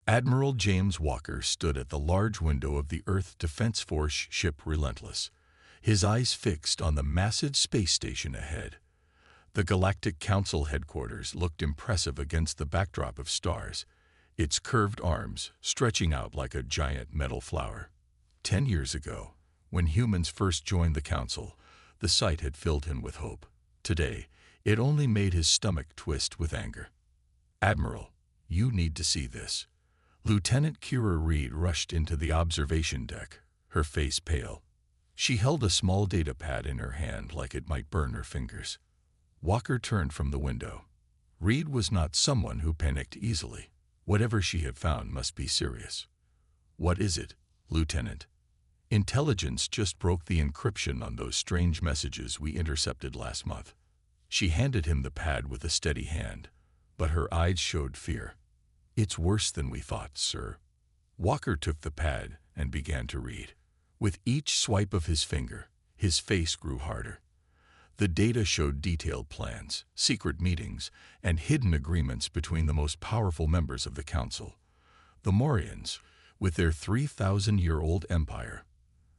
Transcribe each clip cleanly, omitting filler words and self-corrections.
Admiral James Walker stood at the large window of the Earth Defense Force ship Relentless, his eyes fixed on the massive space station ahead. The Galactic Council headquarters looked impressive against the backdrop of stars, its curved arms stretching out like a giant metal flower. 10 years ago, when humans first joined the Council, the sight had filled him with hope. Today, it only made his stomach twist with anger. "Admiral, you need to see this." Lieutenant Kira Reed rushed into the observation deck, her face pale. She held a small data pad in her hand like it might burn her fingers. Walker turned from the window. Reed was not someone who panicked easily. Whatever she had found must be serious. "What is it, Lieutenant?" "Intelligence just broke the encryption on those strange messages we intercepted last month." She handed him the pad with a steady hand, but her eyes showed fear. "It's worse than we thought, sir." Walker took the pad and began to read. With each swipe of his finger, his face grew harder. The data showed detailed plans, secret meetings, and hidden agreements between the most powerful members of the Council. The Morians, with their 3,000-year-old empire.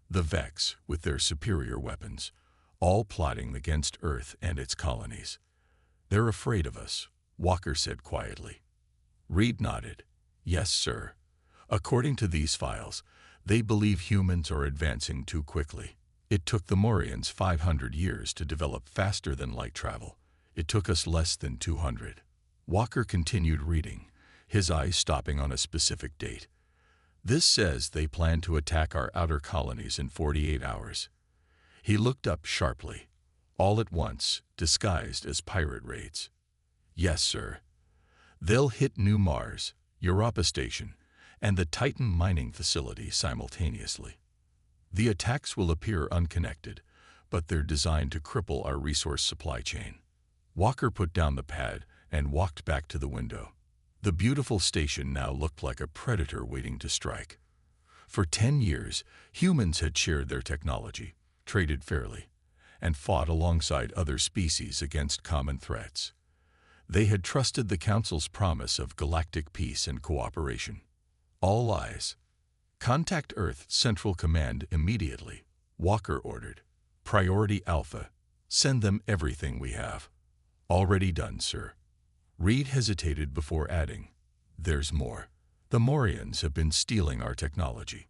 The Vex, with their superior weapons, all plotting against Earth and its colonies. "They're afraid of us," Walker said quietly. Reed nodded. "Yes, sir. According to these files, they believe humans are advancing too quickly. It took the Morians 500 years to develop faster than light travel. It took us less than 200. Walker continued reading, his eyes stopping on a specific date. "This says they plan to attack our outer colonies in 48 hours. He looked up sharply, all at once, disguised as pirate raids. "Yes, sir. They'll hit New Mars, Europa Station, and the Titan mining facility simultaneously. The attacks will appear unconnected, but they're designed to cripple our resource supply chain." Walker put down the pad and walked back to the window. The beautiful station now looked like a predator waiting to strike. For 10 years, humans had shared their technology, traded fairly, and fought alongside other species against common threats. They had trusted the Council's promise of galactic peace and cooperation. "All eyes. Contact Earth Central Command immediately," Walker ordered. "Priority Alpha. Send them everything we have." "Already done, sir." Reed hesitated before adding, "There's more. The Morians have been stealing our technology.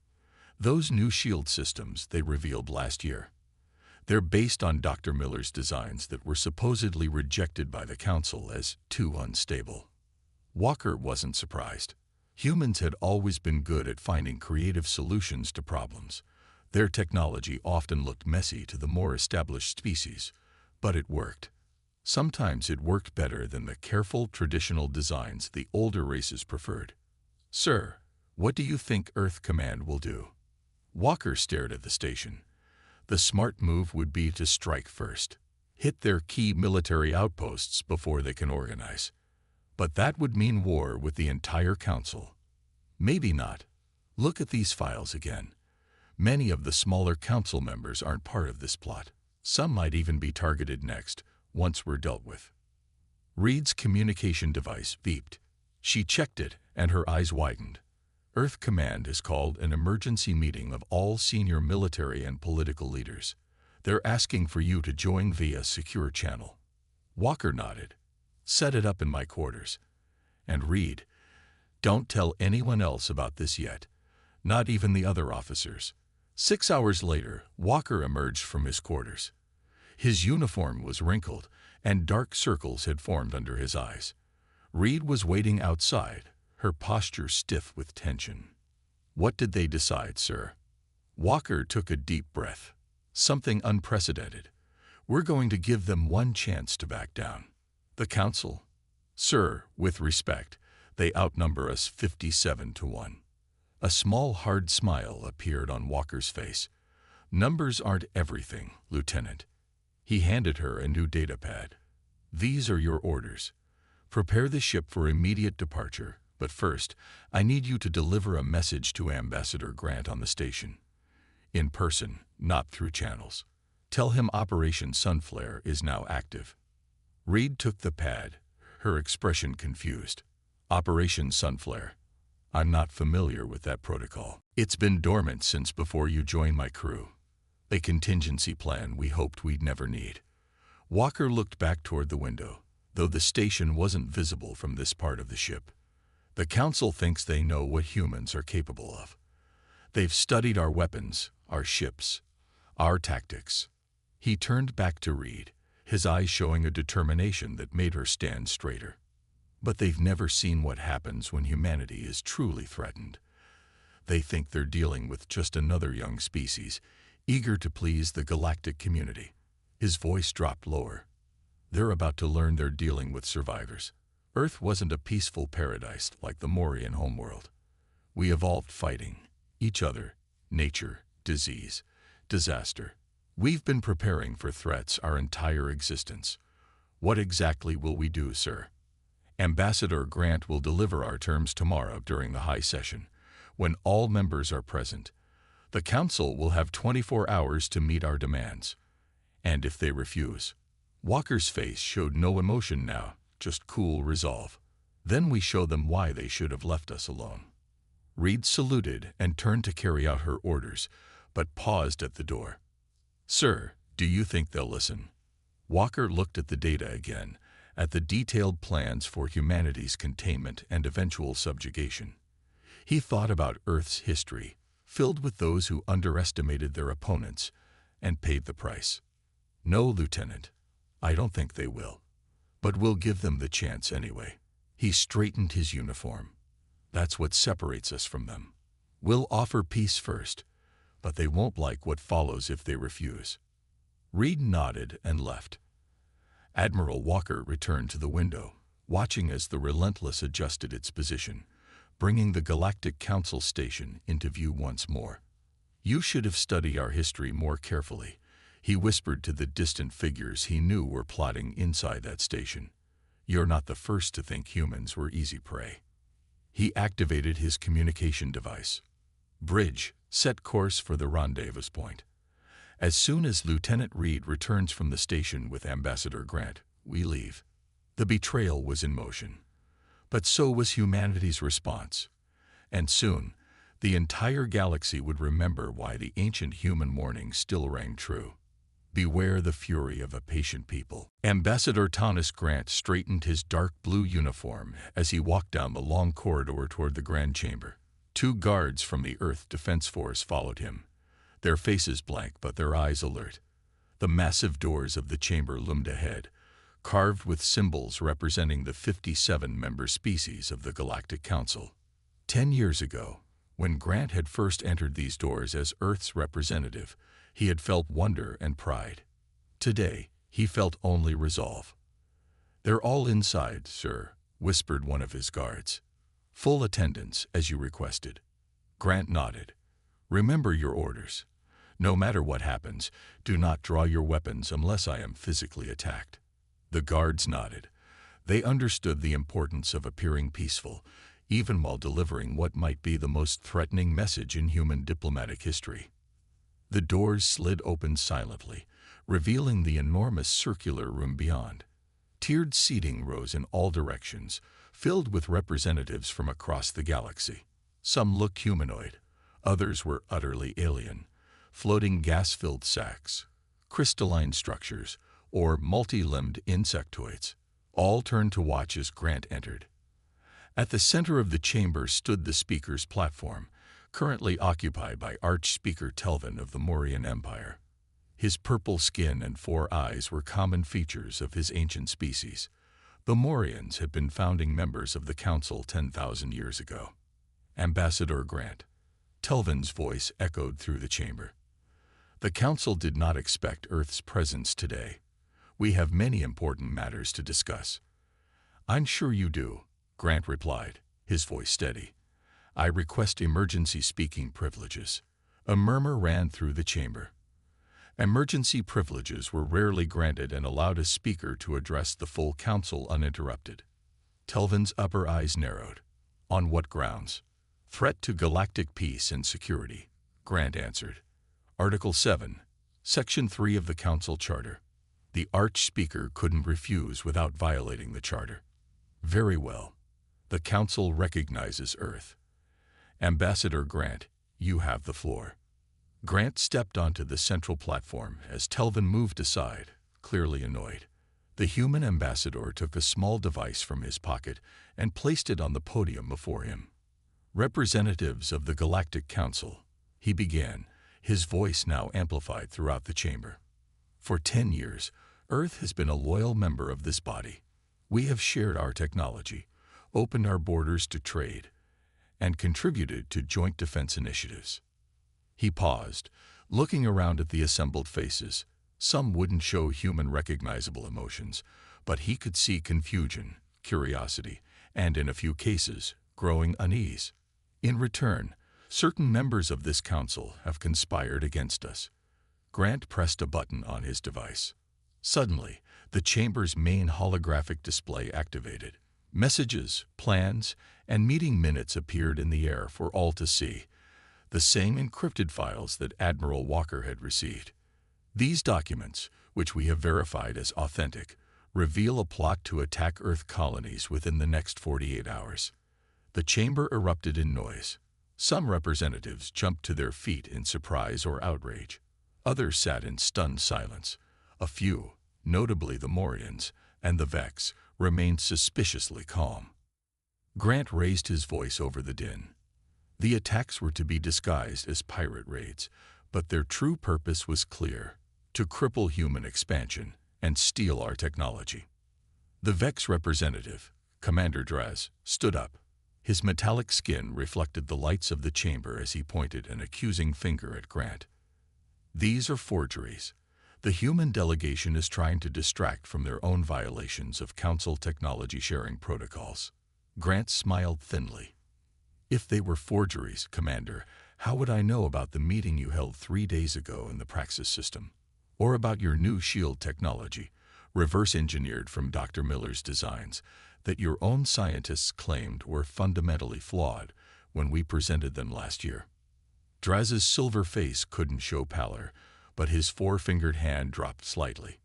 Those new shield systems they revealed last year. They're based on Dr. Miller's designs that were supposedly rejected by the Council as too unstable." Walker wasn't surprised. Humans had always been good at finding creative solutions to problems. Their technology often looked messy to the more established species, but it worked. Sometimes it worked better than the careful traditional designs the older races preferred. "Sir, what do you think Earth Command will do?" Walker stared at the station. The smart move would be to strike first, hit their key military outposts before they can organize. But that would mean war with the entire Council. "Maybe not. Look at these files again. Many of the smaller Council members aren't part of this plot. Some might even be targeted next, once we're dealt with." Reed's communication device beeped. She checked it, and her eyes widened. "Earth Command has called an emergency meeting of all senior military and political leaders. They're asking for you to join via secure channel." Walker nodded. "Set it up in my quarters. And Reed, don't tell anyone else about this yet, not even the other officers." 6 hours later, Walker emerged from his quarters. His uniform was wrinkled, and dark circles had formed under his eyes. Reed was waiting outside, her posture stiff with tension. "What did they decide, sir?" Walker took a deep breath. "Something unprecedented. We're going to give them one chance to back down." "The Council?" "Sir, with respect, they outnumber us 57-1. A small, hard smile appeared on Walker's face. "Numbers aren't everything, Lieutenant." He handed her a new data pad. "These are your orders. Prepare the ship for immediate departure, but first, I need you to deliver a message to Ambassador Grant on the station. In person, not through channels. Tell him Operation Sunflare is now active." Reed took the pad, her expression confused. "Operation Sunflare. I'm not familiar with that protocol. It's been dormant since before you joined my crew. A contingency plan we hoped we'd never need. Walker looked back toward the window, though the station wasn't visible from this part of the ship. The Council thinks they know what humans are capable of. They've studied our weapons, our ships, our tactics. He turned back to Reed, his eyes showing a determination that made her stand straighter. But they've never seen what happens when humanity is truly threatened. They think they're dealing with just another young species, eager to please the galactic community. His voice dropped lower. They're about to learn they're dealing with survivors. Earth wasn't a peaceful paradise like the Morian homeworld. We evolved fighting each other, nature, disease, disaster. We've been preparing for threats our entire existence. What exactly will we do, sir? Ambassador Grant will deliver our terms tomorrow during the high session, when all members are present. The Council will have 24 hours to meet our demands. And if they refuse? Walker's face showed no emotion now, just cool resolve. Then we show them why they should have left us alone. Reed saluted and turned to carry out her orders, but paused at the door. Sir, do you think they'll listen? Walker looked at the data again, at the detailed plans for humanity's containment and eventual subjugation. He thought about Earth's history, filled with those who underestimated their opponents and paid the price. No, Lieutenant, I don't think they will. But we'll give them the chance anyway. He straightened his uniform. That's what separates us from them. We'll offer peace first, but they won't like what follows if they refuse. Reed nodded and left. Admiral Walker returned to the window, watching as the Relentless adjusted its position, bringing the Galactic Council station into view once more. You should have studied our history more carefully, he whispered to the distant figures he knew were plotting inside that station. You're not the first to think humans were easy prey. He activated his communication device. Bridge, set course for the rendezvous point. As soon as Lieutenant Reed returns from the station with Ambassador Grant, we leave. The betrayal was in motion. But so was humanity's response. And soon, the entire galaxy would remember why the ancient human warning still rang true. Beware the fury of a patient people. Ambassador Thomas Grant straightened his dark blue uniform as he walked down the long corridor toward the Grand Chamber. 2 guards from the Earth Defense Force followed him, their faces blank but their eyes alert. The massive doors of the chamber loomed ahead, carved with symbols representing the 57 member species of the Galactic Council. 10 years ago, when Grant had first entered these doors as Earth's representative, he had felt wonder and pride. Today, he felt only resolve. They're all inside, sir, whispered one of his guards. Full attendance, as you requested. Grant nodded. Remember your orders. No matter what happens, do not draw your weapons unless I am physically attacked. The guards nodded. They understood the importance of appearing peaceful, even while delivering what might be the most threatening message in human diplomatic history. The doors slid open silently, revealing the enormous circular room beyond. Tiered seating rose in all directions, filled with representatives from across the galaxy. Some looked humanoid, others were utterly alien, floating gas-filled sacks, crystalline structures, or multi-limbed insectoids. All turned to watch as Grant entered. At the center of the chamber stood the speaker's platform, currently occupied by Archspeaker Telvin of the Morian Empire. His purple skin and 4 eyes were common features of his ancient species. The Morians had been founding members of the Council 10,000 years ago. Ambassador Grant. Telvin's voice echoed through the chamber. The Council did not expect Earth's presence today. We have many important matters to discuss. I'm sure you do, Grant replied, his voice steady. I request emergency speaking privileges. A murmur ran through the chamber. Emergency privileges were rarely granted and allowed a speaker to address the full council uninterrupted. Telvin's upper eyes narrowed. On what grounds? Threat to galactic peace and security, Grant answered. Article 7, Section 3 of the Council Charter. The Archspeaker couldn't refuse without violating the Charter. Very well. The Council recognizes Earth. Ambassador Grant, you have the floor. Grant stepped onto the central platform as Telvin moved aside, clearly annoyed. The human ambassador took a small device from his pocket and placed it on the podium before him. Representatives of the Galactic Council, he began, his voice now amplified throughout the chamber. For 10 years, Earth has been a loyal member of this body. We have shared our technology, opened our borders to trade, and contributed to joint defense initiatives. He paused, looking around at the assembled faces. Some wouldn't show human recognizable emotions, but he could see confusion, curiosity, and in a few cases, growing unease. In return, certain members of this council have conspired against us. Grant pressed a button on his device. Suddenly, the chamber's main holographic display activated. Messages, plans, and meeting minutes appeared in the air for all to see, the same encrypted files that Admiral Walker had received. These documents, which we have verified as authentic, reveal a plot to attack Earth colonies within the next 48 hours. The chamber erupted in noise. Some representatives jumped to their feet in surprise or outrage. Others sat in stunned silence. A few, notably the Morians and the Vex, remained suspiciously calm. Grant raised his voice over the din. The attacks were to be disguised as pirate raids, but their true purpose was clear: to cripple human expansion and steal our technology. The Vex representative, Commander Draz, stood up. His metallic skin reflected the lights of the chamber as he pointed an accusing finger at Grant. These are forgeries. The human delegation is trying to distract from their own violations of Council technology sharing protocols. Grant smiled thinly. If they were forgeries, Commander, how would I know about the meeting you held 3 days ago in the Praxis system? Or about your new shield technology, reverse-engineered from Dr. Miller's designs, that your own scientists claimed were fundamentally flawed when we presented them last year? Draz's silver face couldn't show pallor, but his four-fingered hand dropped slightly.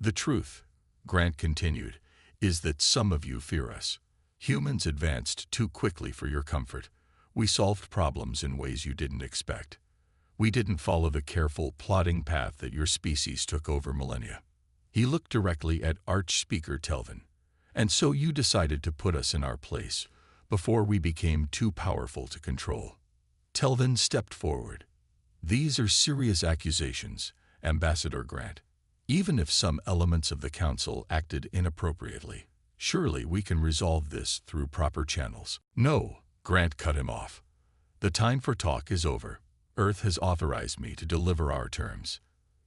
The truth, Grant continued, is that some of you fear us. Humans advanced too quickly for your comfort. We solved problems in ways you didn't expect. We didn't follow the careful, plodding path that your species took over millennia. He looked directly at Archspeaker Telvin. And so you decided to put us in our place, before we became too powerful to control. Telvin stepped forward. These are serious accusations, Ambassador Grant. Even if some elements of the Council acted inappropriately, surely we can resolve this through proper channels. No, Grant cut him off. The time for talk is over. Earth has authorized me to deliver our terms.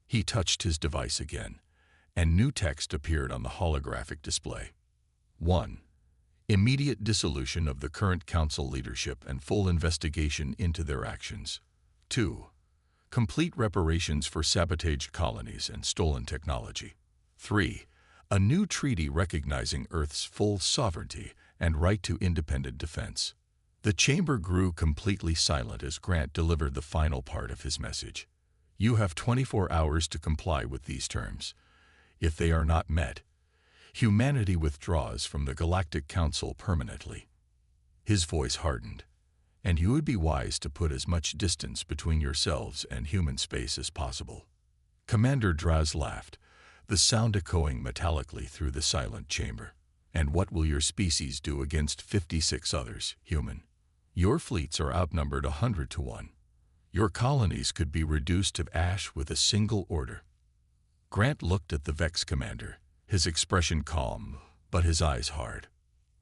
He touched his device again, and new text appeared on the holographic display. 1. Immediate dissolution of the current Council leadership and full investigation into their actions. 2. Complete reparations for sabotaged colonies and stolen technology. 3. A new treaty recognizing Earth's full sovereignty and right to independent defense. The chamber grew completely silent as Grant delivered the final part of his message. You have 24 hours to comply with these terms. If they are not met, humanity withdraws from the Galactic Council permanently. His voice hardened. And you would be wise to put as much distance between yourselves and human space as possible. Commander Draz laughed, the sound echoing metallically through the silent chamber. And what will your species do against 56 others, human? Your fleets are outnumbered 100 to 1. Your colonies could be reduced to ash with a single order. Grant looked at the Vex commander, his expression calm, but his eyes hard.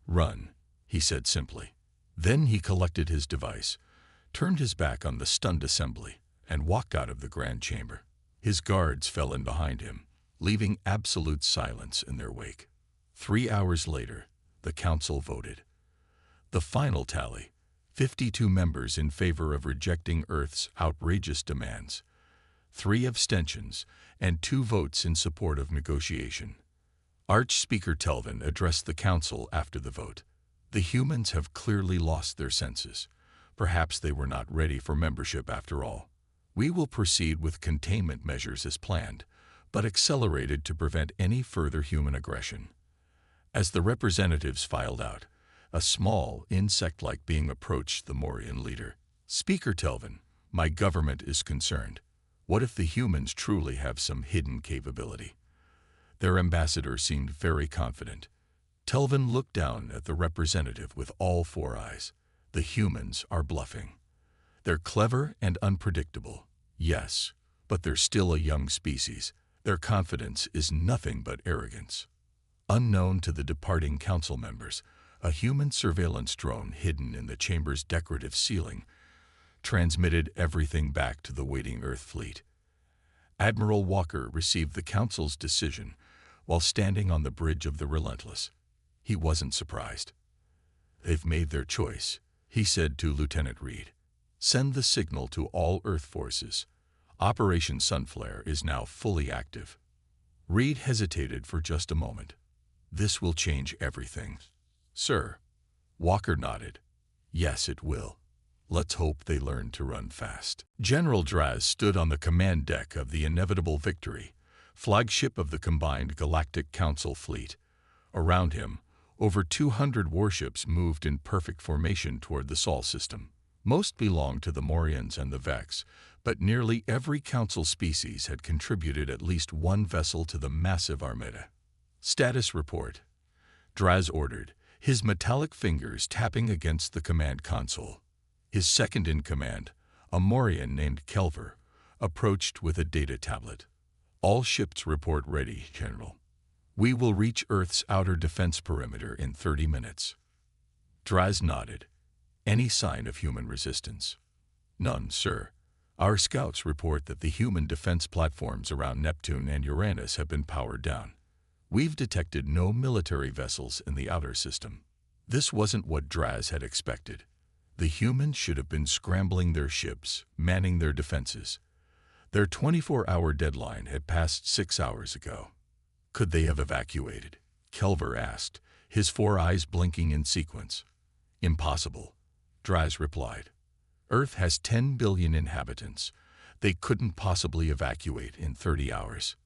Run, he said simply. Then he collected his device, turned his back on the stunned assembly, and walked out of the grand chamber. His guards fell in behind him, leaving absolute silence in their wake. 3 hours later, the council voted. The final tally: 52 members in favor of rejecting Earth's outrageous demands, 3 abstentions, and 2 votes in support of negotiation. Archspeaker Telvin addressed the council after the vote. The humans have clearly lost their senses. Perhaps they were not ready for membership after all. We will proceed with containment measures as planned, but accelerated to prevent any further human aggression. As the representatives filed out, A small, insect-like being approached the Morian leader. "Speaker Telvin, my government is concerned. What if the humans truly have some hidden capability?" Their ambassador seemed very confident. Telvin looked down at the representative with all four eyes. "The humans are bluffing. They're clever and unpredictable, yes, but they're still a young species. Their confidence is nothing but arrogance." Unknown to the departing council members, a human surveillance drone hidden in the chamber's decorative ceiling transmitted everything back to the waiting Earth fleet. Admiral Walker received the council's decision while standing on the bridge of the Relentless. He wasn't surprised. "They've made their choice," he said to Lieutenant Reed. "Send the signal to all Earth forces. Operation Sunflare is now fully active." Reed hesitated for just a moment. "This will change everything." "Sir." Walker nodded. "Yes, it will. Let's hope they learn to run fast." General Draz stood on the command deck of the Inevitable Victory, flagship of the combined Galactic Council fleet. Around him, over 200 warships moved in perfect formation toward the Sol system. Most belonged to the Morians and the Vex, but nearly every Council species had contributed at least one vessel to the massive armada. "Status report," Draz ordered, his metallic fingers tapping against the command console. His second-in-command, a Morian named Kelver, approached with a data tablet. "All ships report ready, General. We will reach Earth's outer defense perimeter in 30 minutes." Draz nodded. "Any sign of human resistance?" "None, sir. Our scouts report that the human defense platforms around Neptune and Uranus have been powered down. We've detected no military vessels in the outer system." This wasn't what Draz had expected. The humans should have been scrambling their ships, manning their defenses. Their 24-hour deadline had passed 6 hours ago. "Could they have evacuated?" Kelver asked, his four eyes blinking in sequence. "Impossible," Draz replied. "Earth has 10 billion inhabitants. They couldn't possibly evacuate in 30 hours.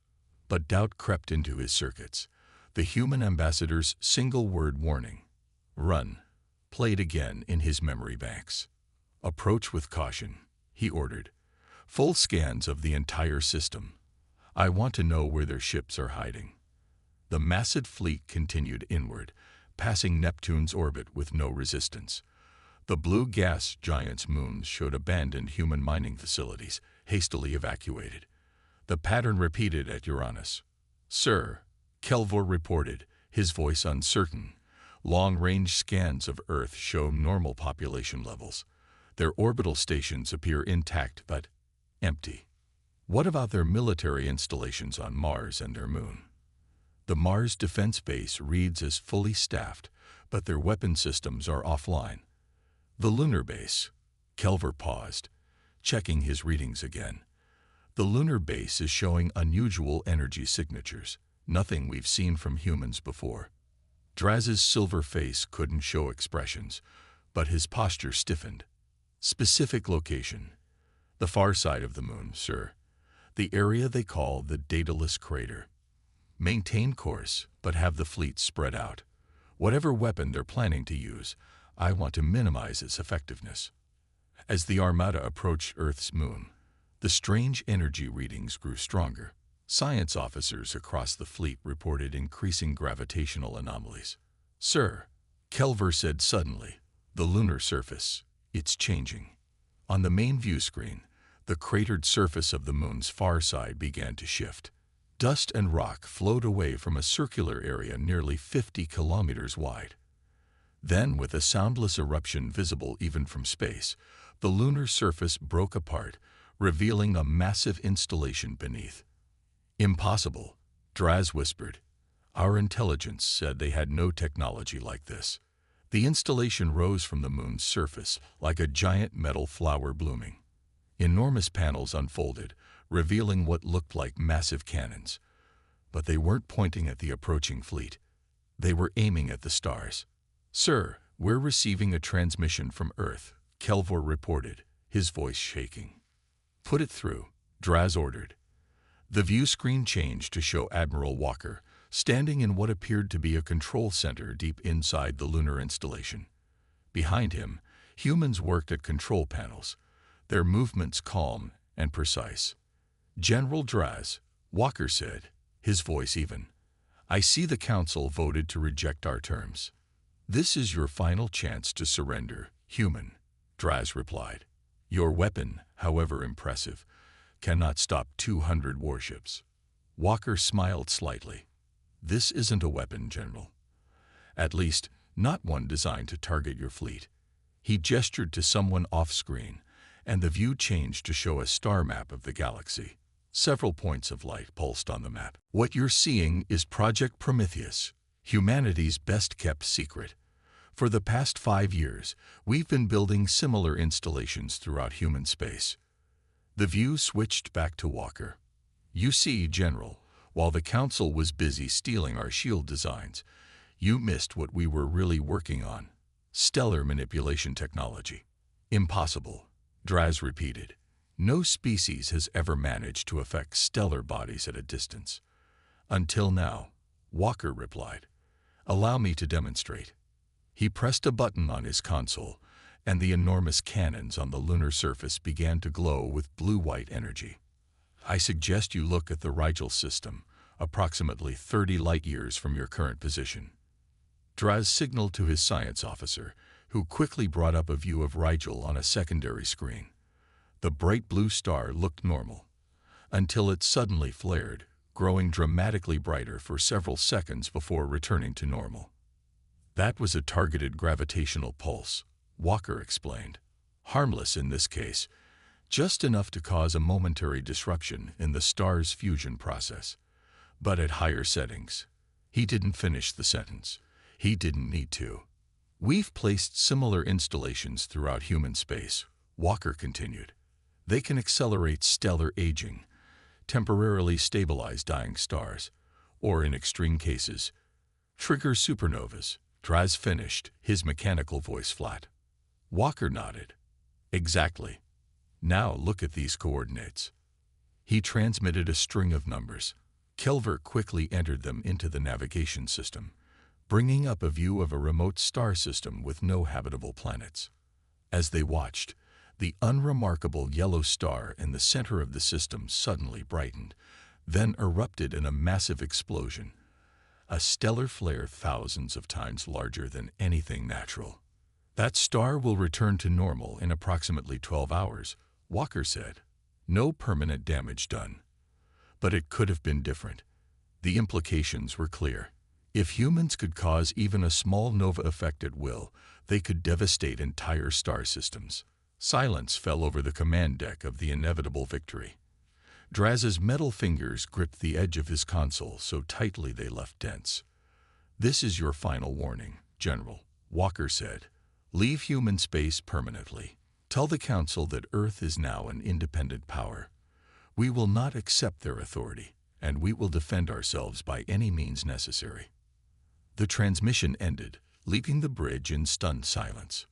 But doubt crept into his circuits. The human ambassador's single-word warning, "Run," played again in his memory banks. "Approach with caution," he ordered. "Full scans of the entire system. I want to know where their ships are hiding." The massive fleet continued inward, passing Neptune's orbit with no resistance. The blue gas giant's moons showed abandoned human mining facilities, hastily evacuated. The pattern repeated at Uranus. "Sir," Kelvor reported, his voice uncertain. "Long-range scans of Earth show normal population levels. Their orbital stations appear intact but empty." "What about their military installations on Mars and their moon?" "The Mars defense base reads as fully staffed, but their weapon systems are offline." "The lunar base?" Kelver paused, checking his readings again. "The lunar base is showing unusual energy signatures, nothing we've seen from humans before." Draz's silver face couldn't show expressions, but his posture stiffened. "Specific location: the far side of the moon, sir. The area they call the Daedalus Crater. Maintain course, but have the fleet spread out. Whatever weapon they're planning to use, I want to minimize its effectiveness." As the Armada approached Earth's moon, the strange energy readings grew stronger. Science officers across the fleet reported increasing gravitational anomalies. "Sir," Kelver said suddenly, "the lunar surface, it's changing." On the main view screen, the cratered surface of the moon's far side began to shift. Dust and rock flowed away from a circular area nearly 50 kilometers wide. Then, with a soundless eruption visible even from space, the lunar surface broke apart, revealing a massive installation beneath. "Impossible," Draz whispered. "Our intelligence said they had no technology like this." The installation rose from the moon's surface like a giant metal flower blooming. Enormous panels unfolded, revealing what looked like massive cannons. But they weren't pointing at the approaching fleet. They were aiming at the stars. "Sir, we're receiving a transmission from Earth," Kelvor reported, his voice shaking. "Put it through," Draz ordered. The view screen changed to show Admiral Walker, standing in what appeared to be a control center deep inside the lunar installation. Behind him, humans worked at control panels, their movements calm and precise. "General Draz," Walker said, his voice even, "I see the Council voted to reject our terms. This is your final chance to surrender, human," Draz replied. "Your weapon, however impressive, cannot stop 200 warships." Walker smiled slightly. "This isn't a weapon, General. At least, not one designed to target your fleet." He gestured to someone off-screen, and the view changed to show a star map of the galaxy. Several points of light pulsed on the map. "What you're seeing is Project Prometheus, humanity's best-kept secret. For the past 5 years, we've been building similar installations throughout human space." The view switched back to Walker. "You see, General, while the Council was busy stealing our shield designs, you missed what we were really working on: stellar manipulation technology." "Impossible," Draz repeated. "No species has ever managed to affect stellar bodies at a distance." "Until now," Walker replied. "Allow me to demonstrate." He pressed a button on his console, and the enormous cannons on the lunar surface began to glow with blue-white energy. "I suggest you look at the Rigel system, approximately 30 light-years from your current position." Draz signaled to his science officer, who quickly brought up a view of Rigel on a secondary screen. The bright blue star looked normal, until it suddenly flared, growing dramatically brighter for several seconds before returning to normal. "That was a targeted gravitational pulse," Walker explained. "Harmless in this case, just enough to cause a momentary disruption in the star's fusion process. But at higher settings." He didn't finish the sentence. He didn't need to. "We've placed similar installations throughout human space," Walker continued. "They can accelerate stellar aging, temporarily stabilize dying stars, or in extreme cases, trigger supernovas." Draz finished, his mechanical voice flat. Walker nodded. "Exactly. Now look at these coordinates." He transmitted a string of numbers. Kelver quickly entered them into the navigation system, bringing up a view of a remote star system with no habitable planets. As they watched, the unremarkable yellow star in the center of the system suddenly brightened, then erupted in a massive explosion, a stellar flare thousands of times larger than anything natural. "That star will return to normal in approximately 12 hours, Walker said. "No permanent damage done. But it could have been different." The implications were clear. If humans could cause even a small nova effect at will, they could devastate entire star systems. Silence fell over the command deck of the inevitable victory. Draz's metal fingers gripped the edge of his console so tightly they left dents. "This is your final warning, General," Walker said. "Leave human space permanently. Tell the Council that Earth is now an independent power. We will not accept their authority, and we will defend ourselves by any means necessary." The transmission ended, leaving the bridge in stunned silence.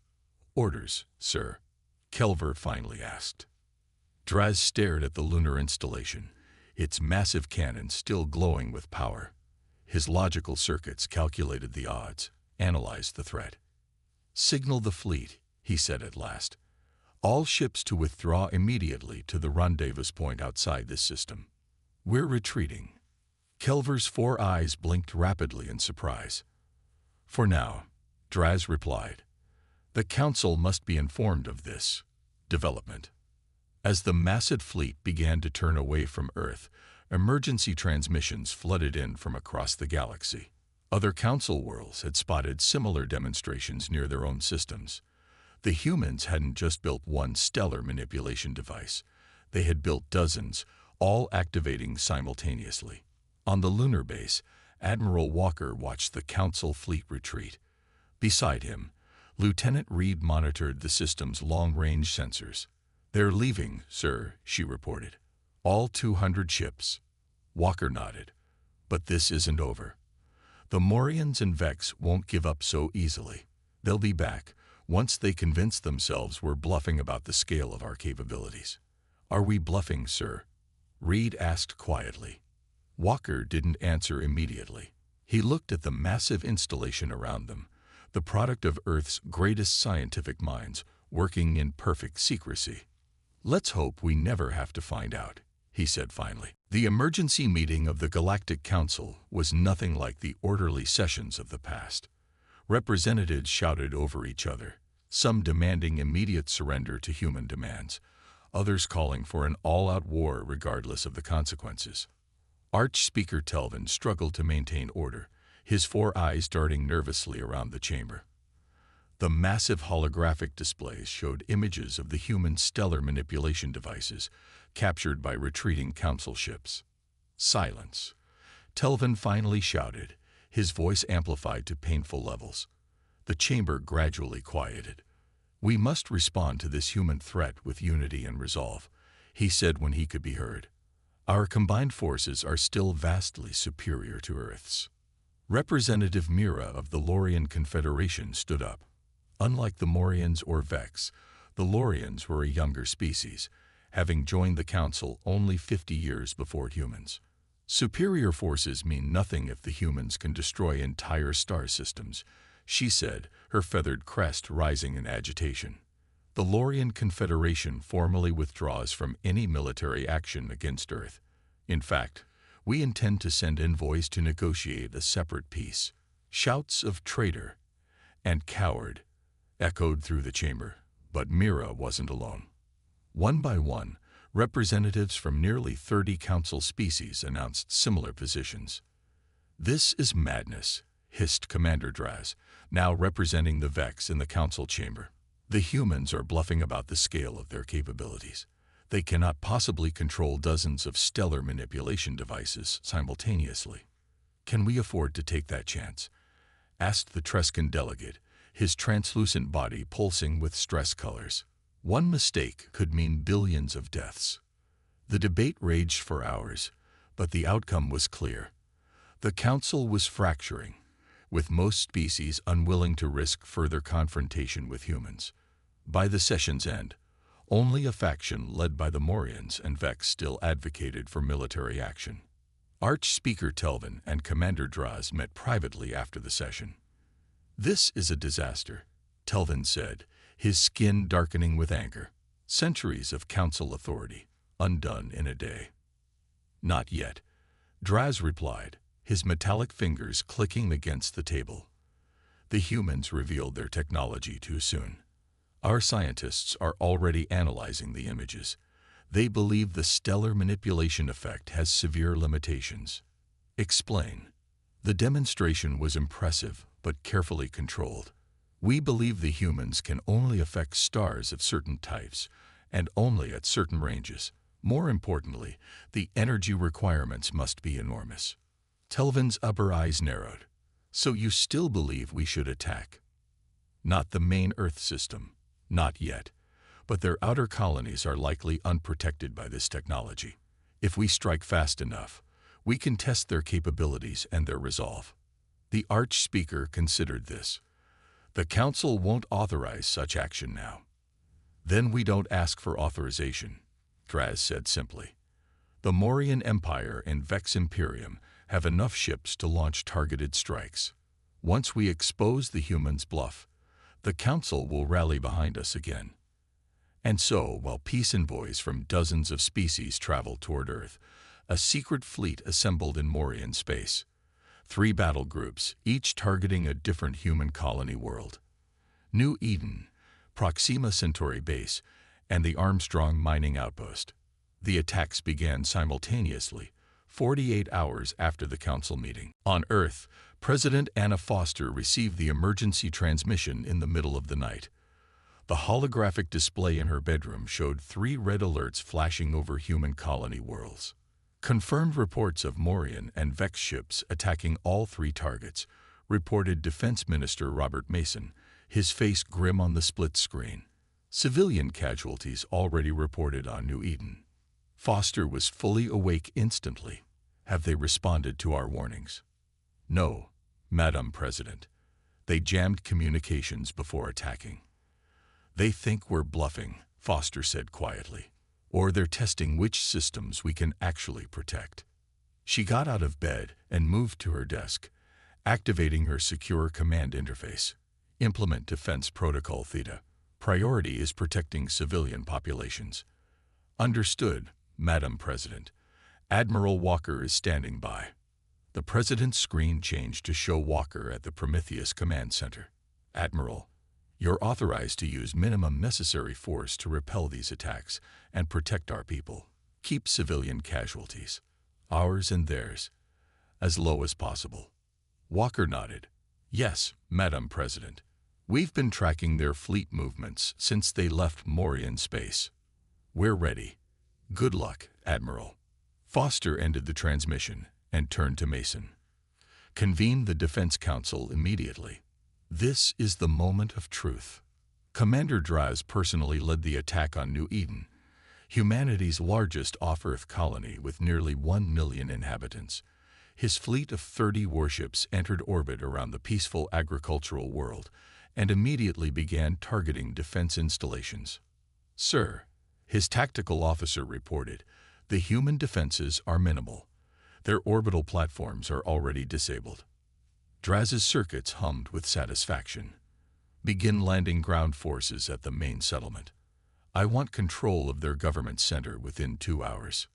"Orders, sir?" Kelver finally asked. Draz stared at the lunar installation, its massive cannons still glowing with power. His logical circuits calculated the odds, analyzed the threat. "Signal the fleet," he said at last. "All ships to withdraw immediately to the rendezvous point outside this system. We're retreating." Kelver's 4 eyes blinked rapidly in surprise. "For now," Draz replied. "The Council must be informed of this development." As the massive fleet began to turn away from Earth, emergency transmissions flooded in from across the galaxy. Other Council worlds had spotted similar demonstrations near their own systems. The humans hadn't just built one stellar manipulation device. They had built dozens, all activating simultaneously. On the lunar base, Admiral Walker watched the Council fleet retreat. Beside him, Lieutenant Reed monitored the system's long-range sensors. "They're leaving, sir," she reported. "All 200 ships." Walker nodded. "But this isn't over. The Morians and Vex won't give up so easily. They'll be back, once they convince themselves we're bluffing about the scale of our capabilities." "Are we bluffing, sir?" Reed asked quietly. Walker didn't answer immediately. He looked at the massive installation around them, the product of Earth's greatest scientific minds, working in perfect secrecy. "Let's hope we never have to find out," he said finally. The emergency meeting of the Galactic Council was nothing like the orderly sessions of the past. Representatives shouted over each other, some demanding immediate surrender to human demands, others calling for an all-out war regardless of the consequences. Arch-Speaker Telvin struggled to maintain order, his four eyes darting nervously around the chamber. The massive holographic displays showed images of the human stellar manipulation devices captured by retreating council ships. "Silence," Telvin finally shouted, his voice amplified to painful levels. The chamber gradually quieted. "We must respond to this human threat with unity and resolve," he said when he could be heard. "Our combined forces are still vastly superior to Earth's." Representative Mira of the Lorian Confederation stood up. Unlike the Morians or Vex, the Lorians were a younger species, having joined the Council only 50 years before humans. "Superior forces mean nothing if the humans can destroy entire star systems," she said, her feathered crest rising in agitation. "The Lorian Confederation formally withdraws from any military action against Earth. In fact, we intend to send envoys to negotiate a separate peace." Shouts of "traitor" and "coward" echoed through the chamber, but Mira wasn't alone. One by one, representatives from nearly 30 council species announced similar positions. "This is madness," hissed Commander Draz, now representing the Vex in the council chamber. "The humans are bluffing about the scale of their capabilities. They cannot possibly control dozens of stellar manipulation devices simultaneously." "Can we afford to take that chance?" asked the Trescan delegate, his translucent body pulsing with stress colors. One mistake could mean billions of deaths. The debate raged for hours, but the outcome was clear. The Council was fracturing, with most species unwilling to risk further confrontation with humans. By the session's end, only a faction led by the Morians and Vex still advocated for military action. Arch-Speaker Telvin and Commander Draz met privately after the session. "This is a disaster," Telvin said, his skin darkening with anger. "Centuries of council authority, undone in a day." "Not yet," Draz replied, his metallic fingers clicking against the table. "The humans revealed their technology too soon. Our scientists are already analyzing the images. They believe the stellar manipulation effect has severe limitations." "Explain." "The demonstration was impressive, but carefully controlled. We believe the humans can only affect stars of certain types, and only at certain ranges. More importantly, the energy requirements must be enormous." Telvin's upper eyes narrowed. "So you still believe we should attack?" "Not the main Earth system. Not yet. But their outer colonies are likely unprotected by this technology. If we strike fast enough, we can test their capabilities and their resolve." The Arch-Speaker considered this. "The Council won't authorize such action now." "Then we don't ask for authorization," Draz said simply. "The Morian Empire and Vex Imperium have enough ships to launch targeted strikes. Once we expose the humans' bluff, the Council will rally behind us again." And so, while peace envoys from dozens of species traveled toward Earth, a secret fleet assembled in Morian space. 3 battle groups, each targeting a different human colony world. New Eden, Proxima Centauri Base, and the Armstrong mining outpost. The attacks began simultaneously, 48 hours after the council meeting. On Earth, President Anna Foster received the emergency transmission in the middle of the night. The holographic display in her bedroom showed 3 red alerts flashing over human colony worlds. Confirmed reports of Morian and Vex ships attacking all 3 targets, reported Defense Minister Robert Mason, his face grim on the split screen. Civilian casualties already reported on New Eden. Foster was fully awake instantly. "Have they responded to our warnings?" "No, Madam President. They jammed communications before attacking." "They think we're bluffing," Foster said quietly. "Or they're testing which systems we can actually protect." She got out of bed and moved to her desk, activating her secure command interface. Implement Defense Protocol Theta. Priority is protecting civilian populations. Understood, Madam President. Admiral Walker is standing by. The President's screen changed to show Walker at the Prometheus Command Center. Admiral, you're authorized to use minimum necessary force to repel these attacks and protect our people. Keep civilian casualties, ours and theirs, as low as possible. Walker nodded. Yes, Madam President. We've been tracking their fleet movements since they left Morian space. We're ready. Good luck, Admiral. Foster ended the transmission and turned to Mason. Convene the Defense Council immediately. This is the moment of truth. Commander Draz personally led the attack on New Eden, humanity's largest off-Earth colony with nearly 1 million inhabitants. His fleet of 30 warships entered orbit around the peaceful agricultural world and immediately began targeting defense installations. Sir, his tactical officer reported, the human defenses are minimal. Their orbital platforms are already disabled. Draz's circuits hummed with satisfaction. Begin landing ground forces at the main settlement. I want control of their government center within 2 hours.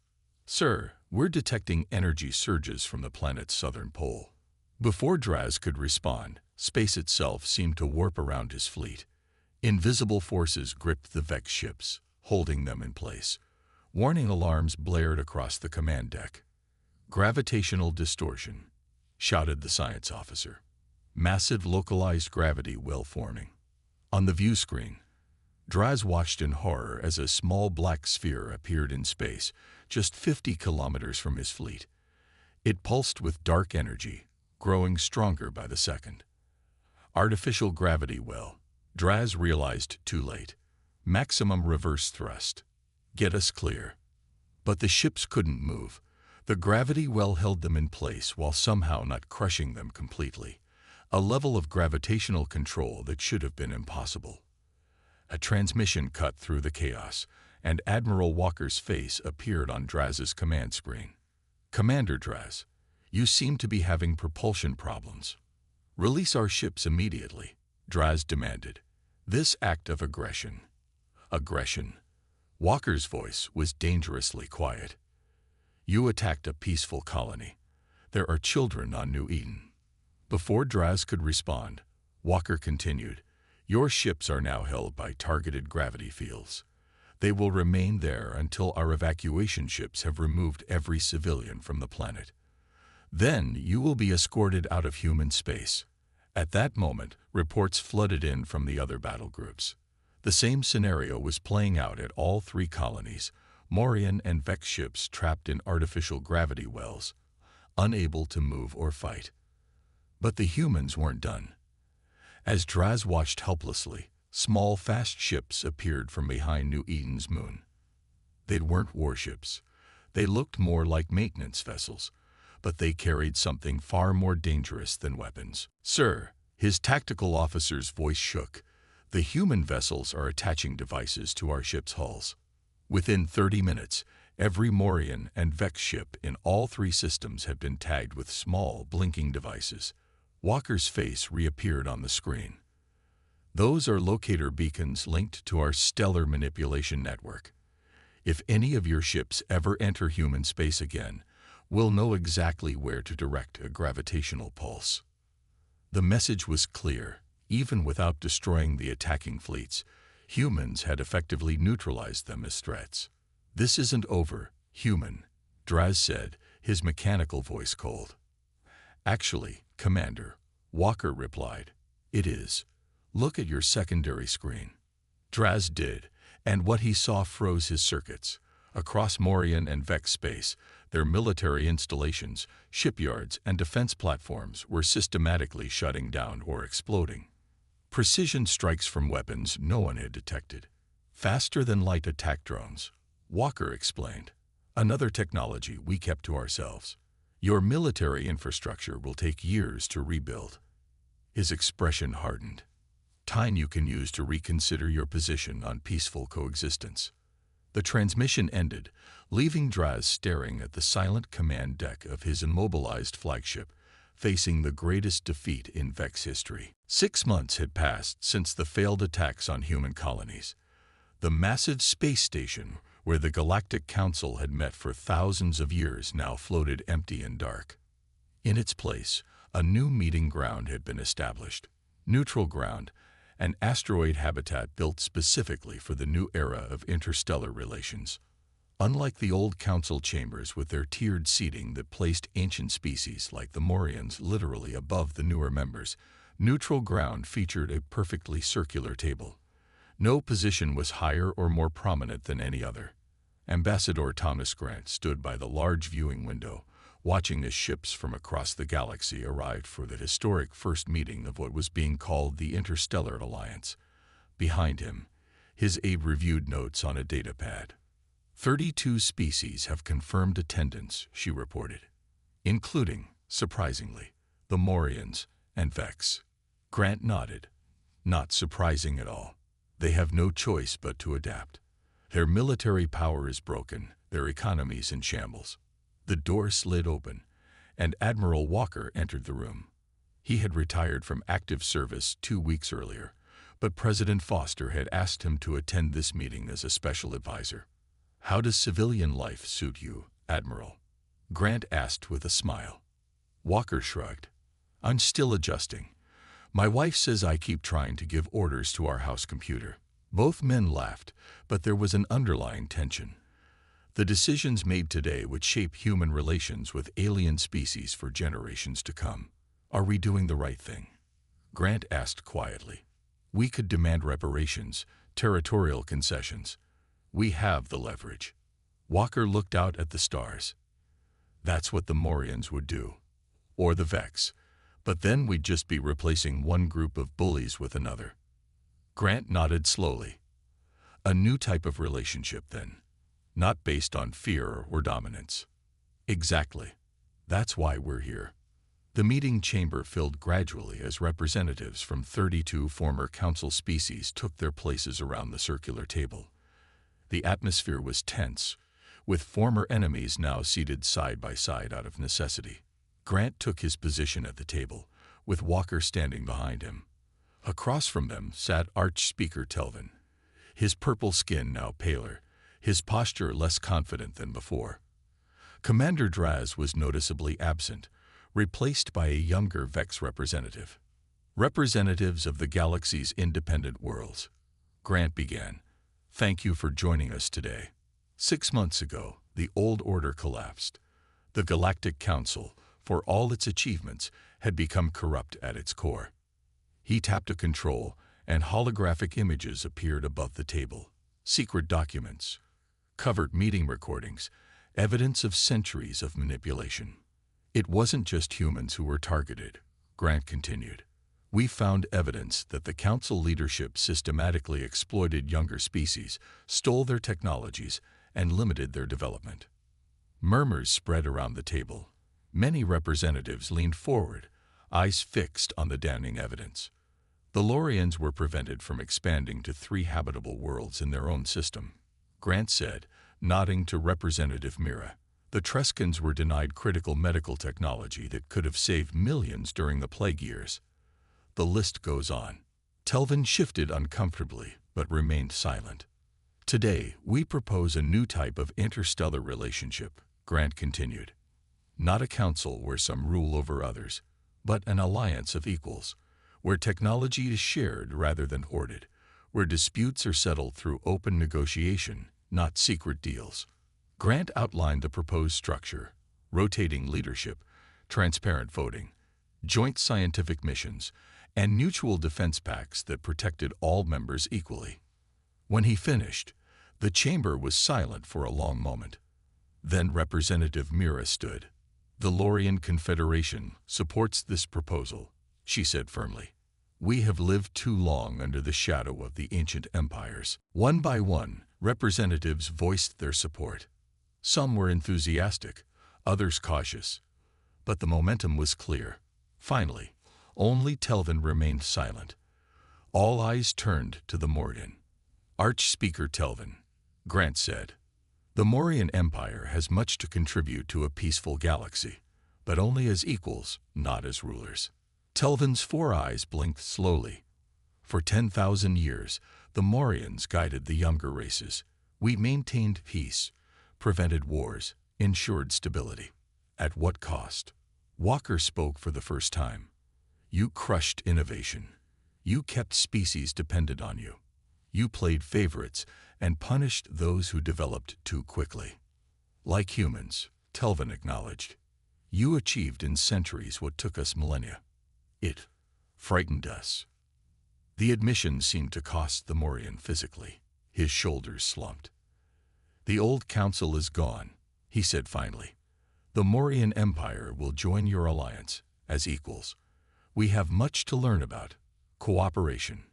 Sir, we're detecting energy surges from the planet's southern pole. Before Draz could respond, space itself seemed to warp around his fleet. Invisible forces gripped the Vex ships, holding them in place. Warning alarms blared across the command deck. Gravitational distortion, shouted the science officer. Massive localized gravity well forming. On the view screen, Draz watched in horror as a small black sphere appeared in space, just 50 kilometers from his fleet. It pulsed with dark energy, growing stronger by the second. Artificial gravity well, Draz realized too late. Maximum reverse thrust. Get us clear. But the ships couldn't move. The gravity well held them in place while somehow not crushing them completely. A level of gravitational control that should have been impossible. A transmission cut through the chaos, and Admiral Walker's face appeared on Draz's command screen. Commander Draz, you seem to be having propulsion problems. Release our ships immediately, Draz demanded. This act of aggression. Aggression. Walker's voice was dangerously quiet. You attacked a peaceful colony. There are children on New Eden. Before Draz could respond, Walker continued, your ships are now held by targeted gravity fields. They will remain there until our evacuation ships have removed every civilian from the planet. Then you will be escorted out of human space. At that moment, reports flooded in from the other battle groups. The same scenario was playing out at all 3 colonies, Morian and Vex ships trapped in artificial gravity wells, unable to move or fight. But the humans weren't done. As Draz watched helplessly, small fast ships appeared from behind New Eden's moon. They weren't warships. They looked more like maintenance vessels, but they carried something far more dangerous than weapons. Sir, his tactical officer's voice shook. The human vessels are attaching devices to our ship's hulls. Within 30 minutes, every Morian and Vex ship in all 3 systems had been tagged with small, blinking devices. Walker's face reappeared on the screen. Those are locator beacons linked to our stellar manipulation network. If any of your ships ever enter human space again, we'll know exactly where to direct a gravitational pulse. The message was clear. Even without destroying the attacking fleets, humans had effectively neutralized them as threats. This isn't over, human, Draz said, his mechanical voice cold. Actually, Commander, Walker replied. It is. Look at your secondary screen. Draz did, and what he saw froze his circuits. Across Morian and Vex space, their military installations, shipyards, and defense platforms were systematically shutting down or exploding. Precision strikes from weapons no one had detected. Faster than light attack drones, Walker explained. Another technology we kept to ourselves. Your military infrastructure will take years to rebuild. His expression hardened. Time you can use to reconsider your position on peaceful coexistence. The transmission ended, leaving Draz staring at the silent command deck of his immobilized flagship, facing the greatest defeat in Vex history. 6 months had passed since the failed attacks on human colonies. The massive space station, where the Galactic Council had met for thousands of years, now floated empty and dark. In its place, a new meeting ground had been established. Neutral ground, an asteroid habitat built specifically for the new era of interstellar relations. Unlike the old council chambers with their tiered seating that placed ancient species like the Morians literally above the newer members, neutral ground featured a perfectly circular table. No position was higher or more prominent than any other. Ambassador Thomas Grant stood by the large viewing window, watching as ships from across the galaxy arrived for the historic first meeting of what was being called the Interstellar Alliance. Behind him, his aide reviewed notes on a datapad. 32 species have confirmed attendance, she reported, including, surprisingly, the Morians and Vex. Grant nodded. Not surprising at all. They have no choice but to adapt. Their military power is broken, their economies in shambles. The door slid open, and Admiral Walker entered the room. He had retired from active service 2 weeks earlier, but President Foster had asked him to attend this meeting as a special advisor. "How does civilian life suit you, Admiral?" Grant asked with a smile. Walker shrugged. "I'm still adjusting. My wife says I keep trying to give orders to our house computer." Both men laughed, but there was an underlying tension. The decisions made today would shape human relations with alien species for generations to come. "Are we doing the right thing?" Grant asked quietly. "We could demand reparations, territorial concessions. We have the leverage." Walker looked out at the stars. "That's what the Morians would do. Or the Vex. But then we'd just be replacing one group of bullies with another." Grant nodded slowly. "A new type of relationship, then. Not based on fear or dominance." "Exactly. That's why we're here." The meeting chamber filled gradually as representatives from 32 former council species took their places around the circular table. The atmosphere was tense, with former enemies now seated side by side out of necessity. Grant took his position at the table, with Walker standing behind him. Across from them sat Archspeaker Telvin, his purple skin now paler, his posture less confident than before. Commander Draz was noticeably absent, replaced by a younger Vex representative. "Representatives of the galaxy's independent worlds," Grant began, "thank you for joining us today. 6 months ago, the old order collapsed. The Galactic Council, for all its achievements, had become corrupt at its core." He tapped a control, and holographic images appeared above the table. Secret documents, covert meeting recordings, evidence of centuries of manipulation. "It wasn't just humans who were targeted," Grant continued. "We found evidence that the Council leadership systematically exploited younger species, stole their technologies, and limited their development." Murmurs spread around the table. Many representatives leaned forward, eyes fixed on the damning evidence. The Lorians were prevented from expanding to 3 habitable worlds in their own system. Grant said, nodding to Representative Mira. The Treskans were denied critical medical technology that could have saved millions during the plague years. The list goes on. Telvin shifted uncomfortably, but remained silent. "Today, we propose a new type of interstellar relationship," Grant continued. "Not a council where some rule over others, but an alliance of equals, where technology is shared rather than hoarded, where disputes are settled through open negotiation, not secret deals." Grant outlined the proposed structure: rotating leadership, transparent voting, joint scientific missions, and mutual defense pacts that protected all members equally. When he finished, the chamber was silent for a long moment. Then Representative Mira stood. "The Lorian Confederation supports this proposal," she said firmly. "We have lived too long under the shadow of the ancient empires." One by one, representatives voiced their support. Some were enthusiastic, others cautious. But the momentum was clear. Finally, only Telvin remained silent. All eyes turned to the Morgan. "Archspeaker Telvin, Grant said. The Mauryan Empire has much to contribute to a peaceful galaxy, but only as equals, not as rulers. Telvin's 4 eyes blinked slowly. For 10,000 years, the Mauryans guided the younger races. We maintained peace, prevented wars, ensured stability. At what cost? Walker spoke for the first time. You crushed innovation. You kept species dependent on you. You played favorites and punished those who developed too quickly. Like humans, Telvin acknowledged, you achieved in centuries what took us millennia. It frightened us. The admission seemed to cost the Mauryan physically. His shoulders slumped. The old council is gone, he said finally. The Mauryan Empire will join your alliance as equals. We have much to learn about cooperation.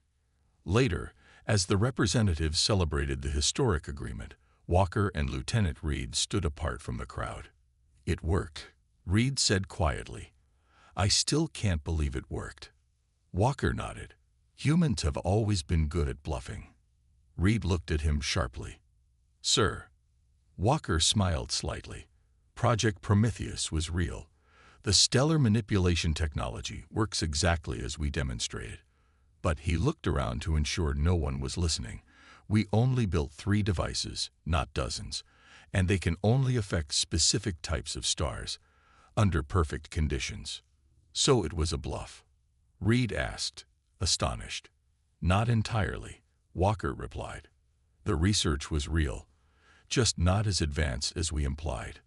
Later, as the representatives celebrated the historic agreement, Walker and Lieutenant Reed stood apart from the crowd. It worked, Reed said quietly. I still can't believe it worked. Walker nodded. Humans have always been good at bluffing. Reed looked at him sharply. Sir. Walker smiled slightly. Project Prometheus was real. The stellar manipulation technology works exactly as we demonstrated. But he looked around to ensure no one was listening. We only built 3 devices, not dozens, and they can only affect specific types of stars, under perfect conditions. So it was a bluff. Reed asked, astonished. Not entirely, Walker replied. The research was real, just not as advanced as we implied.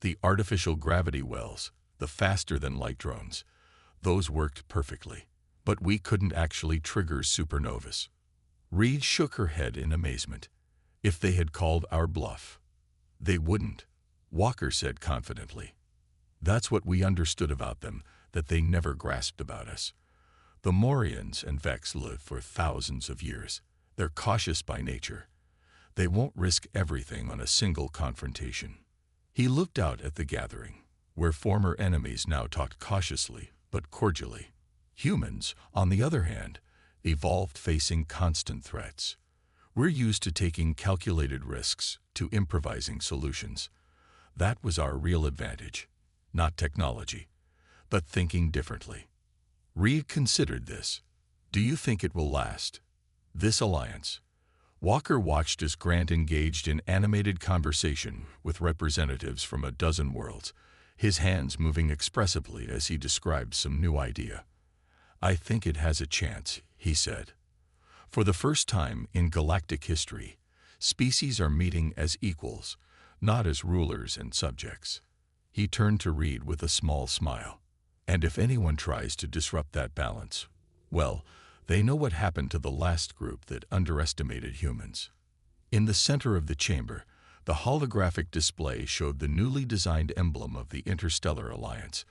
The artificial gravity wells, the faster-than-light drones, those worked perfectly. But we couldn't actually trigger supernovas. Reed shook her head in amazement. If they had called our bluff. They wouldn't, Walker said confidently. That's what we understood about them, that they never grasped about us. The Mauryans and Vex live for thousands of years. They're cautious by nature. They won't risk everything on a single confrontation. He looked out at the gathering, where former enemies now talked cautiously but cordially. Humans, on the other hand, evolved facing constant threats. We're used to taking calculated risks, to improvising solutions. That was our real advantage. Not technology, but thinking differently. Reed considered this. Do you think it will last? This alliance? Walker watched as Grant engaged in animated conversation with representatives from a dozen worlds, his hands moving expressively as he described some new idea. I think it has a chance, he said. For the first time in galactic history, species are meeting as equals, not as rulers and subjects. He turned to Reed with a small smile. And if anyone tries to disrupt that balance, well, they know what happened to the last group that underestimated humans. In the center of the chamber, the holographic display showed the newly designed emblem of the Interstellar Alliance,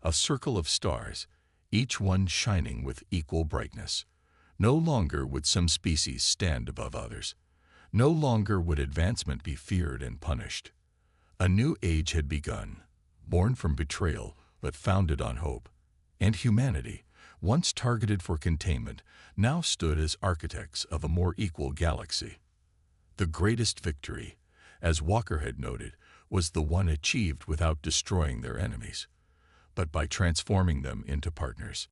a circle of stars, each one shining with equal brightness. No longer would some species stand above others. No longer would advancement be feared and punished. A new age had begun, born from betrayal but founded on hope. And humanity, once targeted for containment, now stood as architects of a more equal galaxy. The greatest victory, as Walker had noted, was the one achieved without destroying their enemies, but by transforming them into partners.